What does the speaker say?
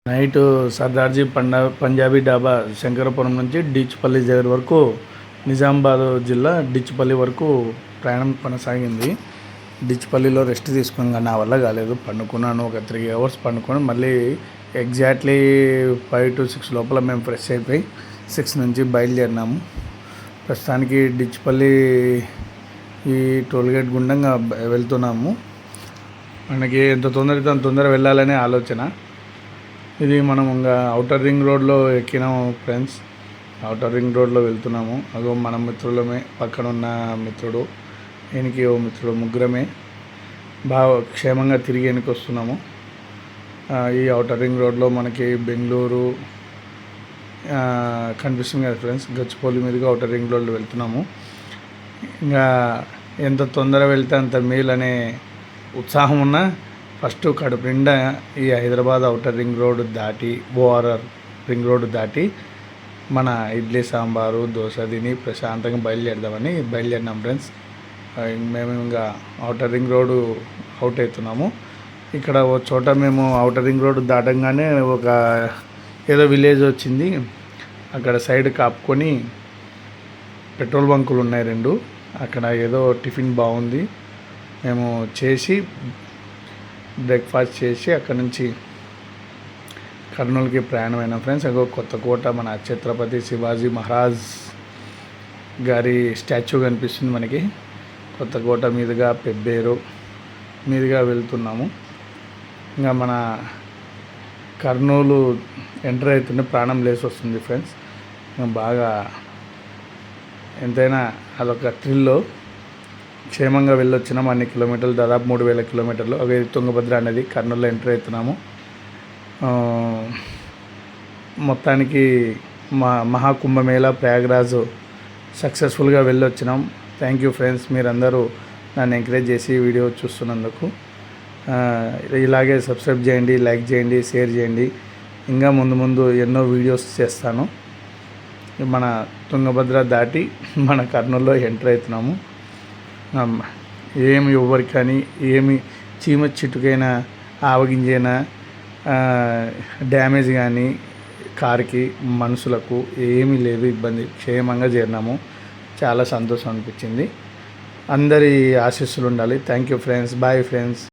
Night Sardarji Punjabi డాబా శంకరపురం నుంచి డిచ్పల్లి దగ్గర వరకు నిజామాబాద్ జిల్లా డిచ్పల్లి వరకు ప్రయాణం కొనసాగింది. డిచ్పల్లిలో రెస్ట్ తీసుకుని నా వల్ల కాలేదు, పండుకున్నాను. ఒక 3 అవర్స్ పండుకొని మళ్ళీ ఎగ్జాక్ట్లీ 5 to 6 లోపల మేము ఫ్రెష్ అయిపోయి 6 నుంచి బయలుదేరినాము. ప్రస్తుతానికి డిచ్పల్లి ఈ టోల్గేట్ గుండంగా వెళ్తున్నాము. మనకి ఎంత తొందరగా అంత తొందరగా వెళ్ళాలనే ఆలోచన. ఇది మనం ఇంకా ఔటర్ రింగ్ రోడ్లో ఎక్కినాము ఫ్రెండ్స్. ఔటర్ రింగ్ రోడ్లో వెళ్తున్నాము. అదో మన మిత్రులమే, పక్కన ఉన్న మిత్రుడు, ఈయనకి ఓ మిత్రుడు, ముగ్గురమే బాగా క్షేమంగా తిరిగి వెనక్కి వస్తున్నాము. ఈ ఔటర్ రింగ్ రోడ్లో మనకి బెంగళూరు కనిపిస్తుంది కదా ఫ్రెండ్స్. గచ్చిబౌలి మీదుగా ఔటర్ రింగ్ రోడ్లో వెళ్తున్నాము. ఇంకా ఎంత తొందరగా వెళ్తే అంత మేలు అనే ఉత్సాహం ఉన్నా ఫస్ట్ కడుపు నిండా ఈ హైదరాబాద్ ఔటర్ రింగ్ రోడ్ దాటి, ఓఆర్ఆర్ రింగ్ రోడ్ దాటి మన ఇడ్లీ సాంబారు దోశ తిని ప్రశాంతంగా బయలుదేరినాం ఫ్రెండ్స్. మేము ఇంకా ఔటర్ రింగ్ రోడ్డు అవుట్ అవుతున్నాము. ఇక్కడ ఓ చోట మేము ఔటర్ రింగ్ రోడ్డు దాటంగానే ఒక ఏదో విలేజ్ వచ్చింది. అక్కడ సైడ్ కాపుకొని పెట్రోల్ బంకులు ఉన్నాయి 2. అక్కడ ఏదో టిఫిన్ బాగుంది. మేము చేసి బ్రేక్ఫాస్ట్ చేసి అక్కడ నుంచి కర్నూలుకి ప్రయాణమైన ఫ్రెండ్స్. అగో కొత్తకోట, మన ఛత్రపతి శివాజీ మహారాజ్ గారి స్టాచ్యూ కనిపిస్తుంది మనకి. కొత్తకోట మీదుగా పెబ్బేరు మీదుగా వెళ్తున్నాము. ఇంకా మన కర్నూలు ఎంటర్ అవుతుంటే ప్రాణం లేసి వస్తుంది ఫ్రెండ్స్. బాగా ఎంతైనా అదొక థ్రిల్లో. క్షేమంగా వెళ్ళొచ్చినాం. అన్ని కిలోమీటర్లు, దాదాపు 3000 కిలోమీటర్లు. అవి తుంగభద్ర అనేది కర్నూలులో ఎంటర్ అవుతున్నాము. మొత్తానికి మహాకుంభమేళా ప్రయాగరాజ్ సక్సెస్ఫుల్గా వెళ్ళొచ్చినాం. థ్యాంక్ యూ ఫ్రెండ్స్, మీరందరూ నన్ను ఎంకరేజ్ చేసి వీడియో చూస్తున్నందుకు. ఇలాగే సబ్స్క్రైబ్ చేయండి, లైక్ చేయండి, షేర్ చేయండి. ఇంకా ముందు ఎన్నో వీడియోస్ చేస్తాను. మన తుంగభద్ర దాటి మన కర్నూలులో ఎంటర్ అవుతున్నాము. ఏమి ఎవరికి కానీ ఏమి చీమ చిట్టుకైనా ఆవగింజైనా డ్యామేజ్ కానీ కార్కి మనుషులకు ఏమీ లేదు ఇబ్బంది. క్షేమంగా చేరినాము. చాలా సంతోషం అనిపించింది. అందరి ఆశీస్సులు ఉండాలి. Thank you friends. Bye friends.